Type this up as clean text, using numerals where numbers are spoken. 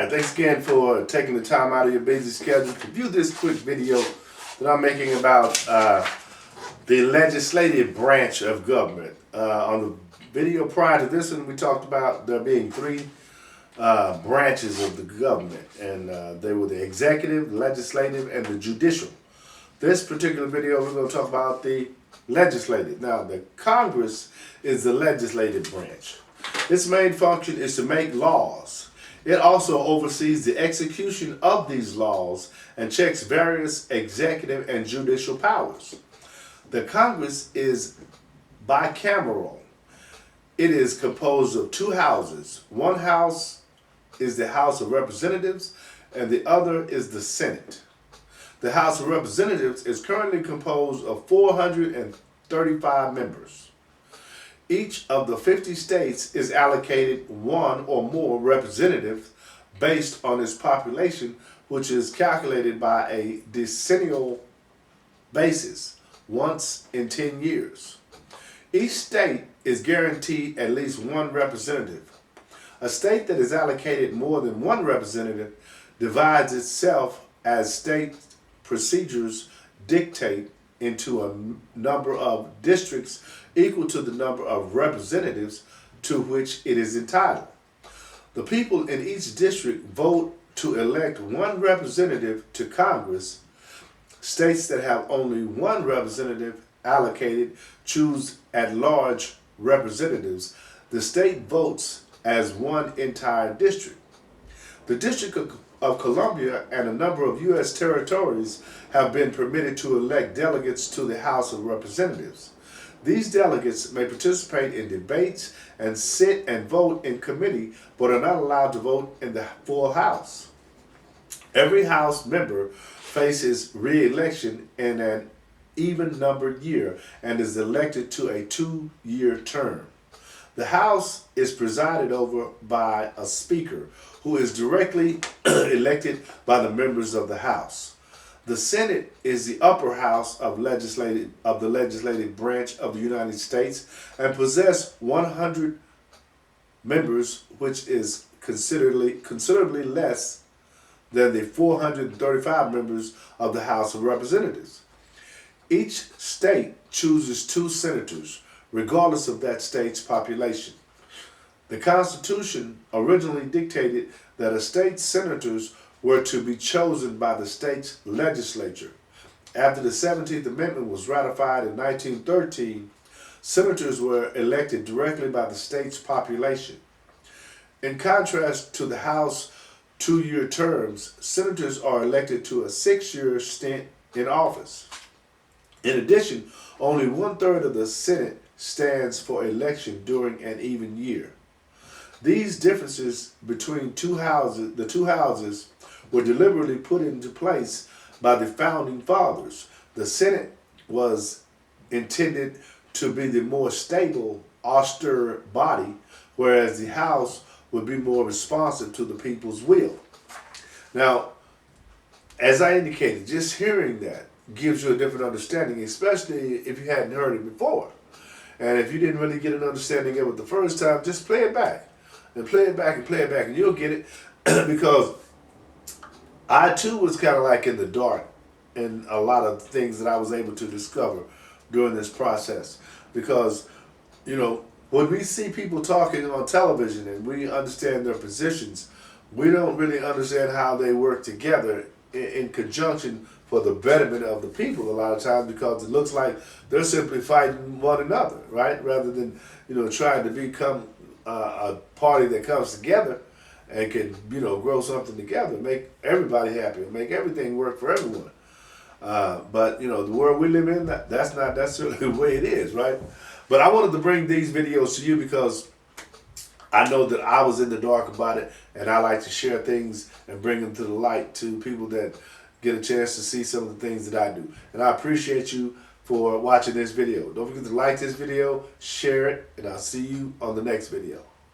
right, thanks again for taking the time out of your busy schedule to view this quick video that I'm making about the legislative branch of government. On the video prior to this one, we talked about there being three branches of the government, and they were the executive, legislative, and the judicial. This particular video, we're going to talk about the legislative. Now, the Congress is the legislative branch. Its main function is to make laws. It also oversees the execution of these laws and checks various executive and judicial powers. The Congress is bicameral. It is composed of two houses. One house is the House of Representatives, and the other is the Senate. The House of Representatives is currently composed of 435 members. Each of the 50 states is allocated one or more representatives based on its population, which is calculated by a decennial basis, once in 10 years. Each state is guaranteed at least one representative. A state that is allocated more than one representative divides itself as state procedures dictate into a number of districts equal to the number of representatives to which it is entitled. The people in each district vote to elect one representative to Congress. States that have only one representative allocated choose at-large representatives. The state votes as one entire district. The District of Columbia and a number of U.S. territories have been permitted to elect delegates to the House of Representatives. These delegates may participate in debates and sit and vote in committee, but are not allowed to vote in the full House. Every House member faces re-election in an even-numbered year and is elected to a 2-year term. The House is presided over by a Speaker who is directly elected by the members of the House. The Senate is the upper house of the legislative branch of the United States and possess 100 members, which is considerably less than the 435 members of the House of Representatives. Each state chooses 2 senators, regardless of that state's population. The Constitution originally dictated that a state's senators were to be chosen by the state's legislature. After the 17th Amendment was ratified in 1913, senators were elected directly by the state's population. In contrast to the House 2-year terms, senators are elected to a 6-year stint in office. In addition, only 1/3 of the Senate stands for election during an even year. These differences between the two houses were deliberately put into place by the founding fathers. The Senate was intended to be the more stable, austere body, whereas the House would be more responsive to the people's will. Now, as I indicated, just hearing that gives you a different understanding, especially if you hadn't heard it before. And if you didn't really get an understanding of it the first time, just play it back. And play it back and play it back, and you'll get it. Because I too was kind of like in the dark in a lot of things that I was able to discover during this process. Because, you know, when we see people talking on television and we understand their positions, we don't really understand how they work together in conjunction for the betterment of the people a lot of times, because it looks like they're simply fighting one another, right? Rather than, you know, trying to become a party that comes together and can, you know, grow something together, make everybody happy, make everything work for everyone. But, you know, the world we live in, that's not necessarily the way it is, right? But I wanted to bring these videos to you because I know that I was in the dark about it, and I like to share things and bring them to the light to people that get a chance to see some of the things that I do. And I appreciate you for watching this video. Don't forget to like this video, share it, and I'll see you on the next video.